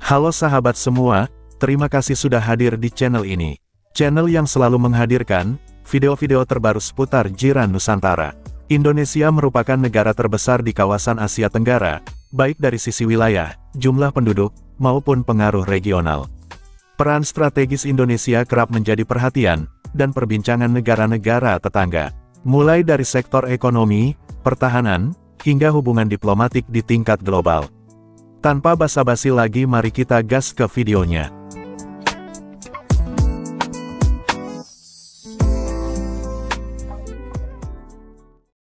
Halo sahabat semua, terima kasih sudah hadir di channel ini. Channel yang selalu menghadirkan video-video terbaru seputar jiran Nusantara. Indonesia merupakan negara terbesar di kawasan Asia Tenggara, baik dari sisi wilayah, jumlah penduduk, maupun pengaruh regional. Peran strategis Indonesia kerap menjadi perhatian dan perbincangan negara-negara tetangga, mulai dari sektor ekonomi, pertahanan, hingga hubungan diplomatik di tingkat global. Tanpa basa-basi lagi, mari kita gas ke videonya.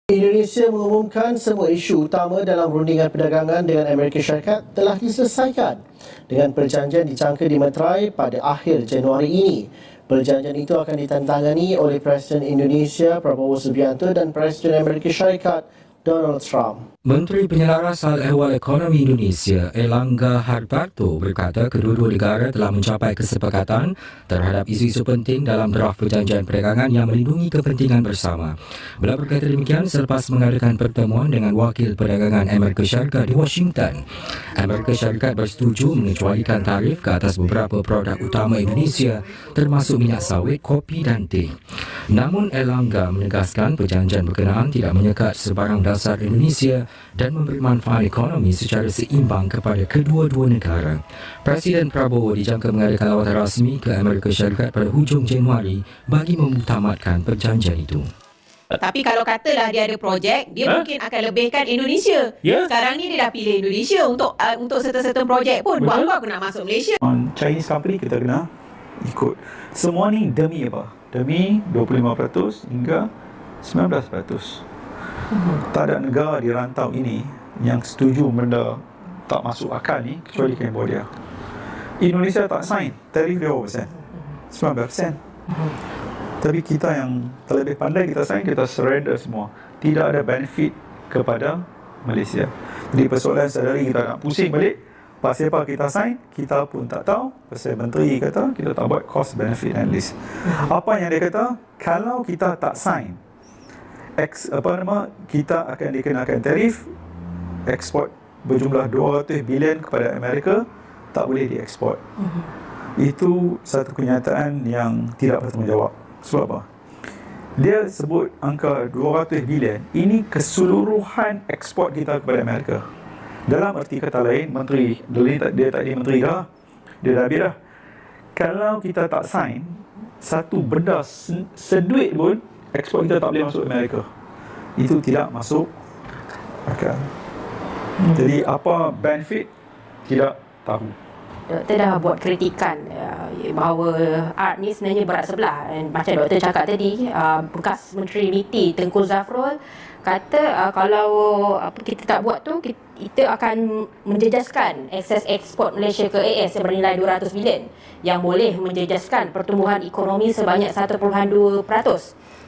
Indonesia mengumumkan semua isu utama dalam rundingan perdagangan dengan Amerika Syarikat telah diselesaikan dengan perjanjian dicangka dimeterai pada akhir Januari ini. Perjanjian itu akan ditandatangani oleh Presiden Indonesia Prabowo Subianto dan Presiden Amerika Syarikat Donald Trump. Menteri Penyelarasan Ehwal Ekonomi Indonesia, Airlangga Hartarto, berkata kedua-dua negara telah mencapai kesepakatan terhadap isu-isu penting dalam draft perjanjian perdagangan yang melindungi kepentingan bersama. Beliau berkata demikian selepas mengadakan pertemuan dengan Wakil Perdagangan Amerika Syarikat di Washington. Amerika Syarikat bersetuju mengecualikan tarif ke atas beberapa produk utama Indonesia, termasuk minyak sawit, kopi dan teh. Namun Airlangga menegaskan perjanjian berkenaan tidak menyekat sebarang dasar Indonesia dan memberi manfaat ekonomi secara seimbang kepada kedua-dua negara. Presiden Prabowo dijangka mengadakan lawatan rasmi ke Amerika Syarikat pada hujung Januari bagi memutamatkan perjanjian itu. Tapi kalau katalah dia ada projek, dia mungkin akan lebihkan Indonesia. Sekarang ni dia dah pilih Indonesia untuk certain projek pun. Buat apa aku nak masuk Malaysia? On Chinese company kita kena ikut. Semua ni demi apa? Demi 25% hingga 19%. Tak ada negara di rantau ini yang setuju benda tak masuk akal ni kecuali Cambodia. Indonesia tak sign, tarif dia berapa persen? 19%. Tapi kita yang terlebih pandai, kita sign, kita surrender semua. Tidak ada benefit kepada Malaysia. Jadi persoalan sedari kita nak pusing balik, pasal apa kita sign, kita pun tak tahu. Pasal menteri kata kita tak buat cost benefit analysis. Apa yang dia kata, kalau kita tak sign, kita akan dikenakan tarif, ekspor berjumlah 200 bilion kepada Amerika tak boleh diekspor. Itu satu kenyataan yang tidak bertanggungjawab. Sebab apa? Dia sebut angka 200 bilion, ini keseluruhan ekspor kita kepada Amerika. Dalam arti kata lain, menteri, dia tadi menteri dah, dia dah habis dah. Kalau kita tak sign, satu benda seduit pun, ekspor kita tak boleh masuk Amerika. Itu tidak masuk akal. Jadi apa benefit, tidak tahu. Doktor dah buat kritikan bahawa art ni sebenarnya berat sebelah. Macam doktor cakap tadi, bekas Menteri MITI Tengku Zafrul kata kalau kita tak buat tu, kita akan menjejaskan akses ekspor Malaysia ke AS yang bernilai 200 bilion yang boleh menjejaskan pertumbuhan ekonomi sebanyak 1.2%.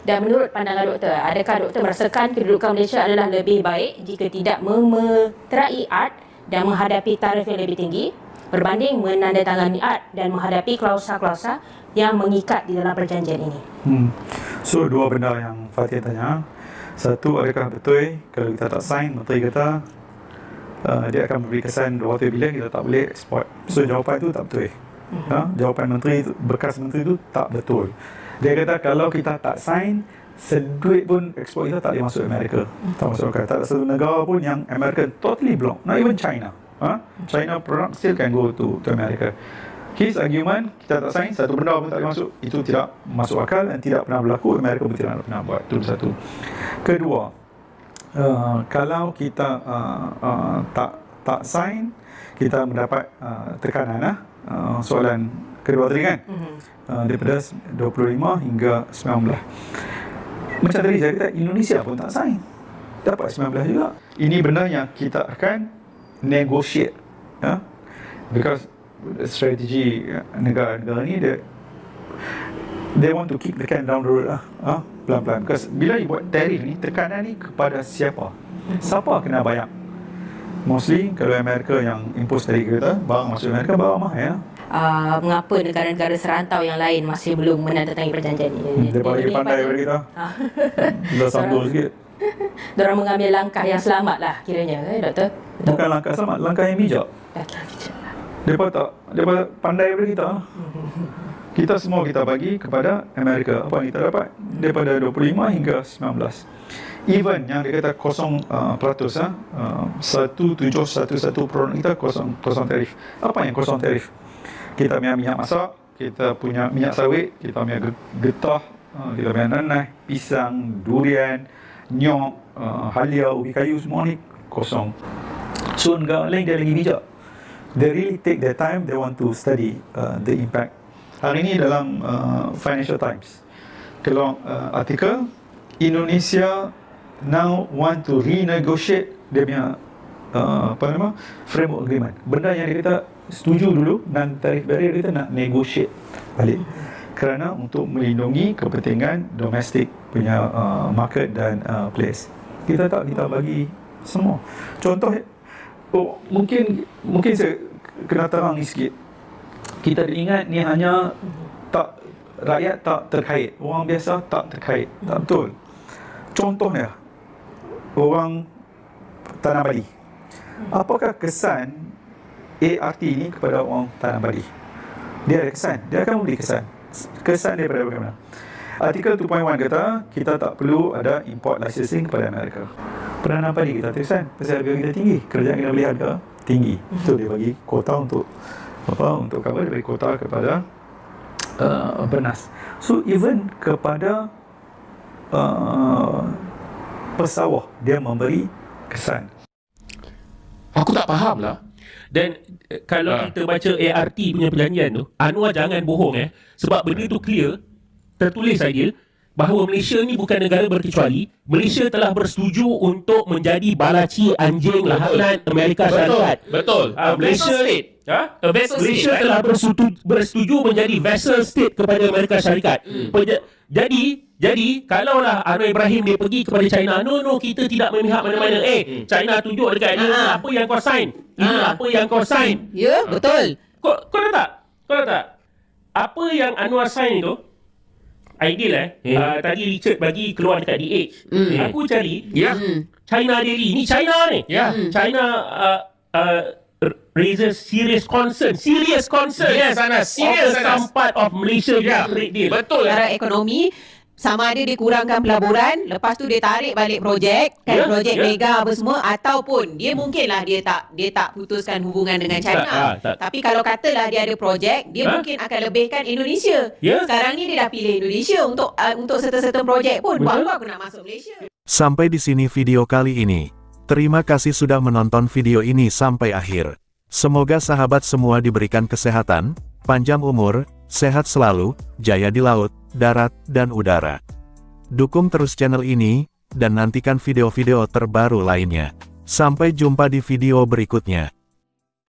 Dan menurut pandangan doktor, adakah doktor merasakan kedudukan Malaysia adalah lebih baik jika tidak memeterai art dan menghadapi tarif yang lebih tinggi berbanding menandatangani art dan menghadapi klausa-klausa yang mengikat di dalam perjanjian ini? So, dua benda yang Fatih tanya. Satu, adakah betul kalau kita tak sign, menteri kata dia akan memberi kesan 200 bilion kita tak boleh ekspor. So, jawapan itu tak betul. Jawapan menteri itu, bekas menteri itu tak betul. Dia kata kalau kita tak sign, seduit pun ekspor kita tak boleh masuk Amerika. Tak masuk akal. Tak ada satu negara pun yang Amerika totally block. Not even China. China product still can go to America. His argument, kita tak sign, satu benda pun tak boleh masuk. Itu tidak masuk akal dan tidak pernah berlaku. Amerika pun tidak pernah buat. Itu satu. Kedua, kalau kita tak sign, kita mendapat tekanan. Soalan kedua tadi kan, daripada 25 hingga 19. Macam tadi saya kata, Indonesia pun tak sign, dapat 19 juga. Ini benda yang kita akan negotiate, because strategi negara-negara ni they want to kick the can down the road pelan-pelan. Because bila you buat tarif ni, tekanan ni kepada siapa? Siapa kena bayar? Mostly kalau Amerika yang impose tarif kita, barang masuk Amerika barang mahal ya. Mengapa negara-negara serantau yang lain masih belum menandatangani perjanjian ini? Dia lagi pandai daripada kita. Dah sambung sikit. Diorang mengambil langkah yang selamat lah kiranya, doktor? Bukan langkah selamat, langkah yang bijak. Mereka pandai daripada kita. Kita semua kita bagi kepada Amerika. Apa yang kita dapat? Daripada 25 hingga 19. Even yang dia kata 0%, 1711 produk kita kosong tarif. Apa yang kosong tarif? Kita punya minyak masak, kita punya minyak sawit, kita punya getah, kita punya nanah, pisang, durian, nyok, halia, ubi kayu, semua ni kosong. So negara lain dia lagi bijak. They really take their time, they want to study the impact. Hari ini dalam Financial Times, kalau artikel Indonesia now want to renegotiate dia punya framework agreement. Benda yang dia kata setuju dulu, non tarif barrier, kita nak negotiate balik kerana untuk melindungi kepentingan domestik punya market dan place. Kita bagi semua. Contoh, mungkin saya kena terang ni sikit. Kita ingat ni hanya rakyat tak terkait, orang biasa tak terkait. Tak betul. Contohnya, orang tanam padi. Apakah kesan ART ni kepada orang tanam padi? Dia ada kesan. Dia akan memberi kesan. Kesan daripada bagaimana? Artikel 2.1 kata kita tak perlu ada import licensing kepada Amerika. Penanam padi kita terkesan pasal harga kita tinggi. Kerajaan kena beli harga tinggi. So dia bagi kuota untuk untuk cover, dia bagi kuota kepada beras. So even kepada pesawah dia memberi kesan. Aku tak faham lah. Dan kalau kita baca ART punya perjanjian tu, Anwar jangan bohong sebab benda tu clear, tertulis saja bahawa Malaysia ni bukan negara berkecuali. Malaysia telah bersetuju untuk menjadi balaci anjing lahanan Amerika Syarikat. Betul. Malaysia telah bersetuju menjadi vassal state kepada Amerika Syarikat. Jadi kalaulah Anwar Ibrahim dia pergi kepada China, no kita tidak memihak mana-mana. China tunjuk dekat ni apa yang kau sign. Ini apa yang kau sign. Ya, betul. Kau tahu tak? Apa yang Anwar sign itu ideal tadi Richard bagi keluar dekat DH. Aku cari China Daily. Ni China ni. China raises serious concern. Yes, Anas. Serious some part of Malaysia trade deal. Betul. Secara ekonomi, sama ada dia kurangkan pelaburan, lepas tu dia tarik balik projek, projek mega apa semua, ataupun dia mungkinlah dia tak putuskan hubungan dengan China. Tapi kalau katalah dia ada projek, dia mungkin akan lebihkan Indonesia. Sekarang ni dia dah pilih Indonesia untuk certain projek pun. Buat apa aku nak masuk Malaysia? Sampai di sini video kali ini. Terima kasih sudah menonton video ini sampai akhir. Semoga sahabat semua diberikan kesehatan, panjang umur, sehat selalu, jaya di laut, darat, dan udara. Dukung terus channel ini, dan nantikan video-video terbaru lainnya. Sampai jumpa di video berikutnya.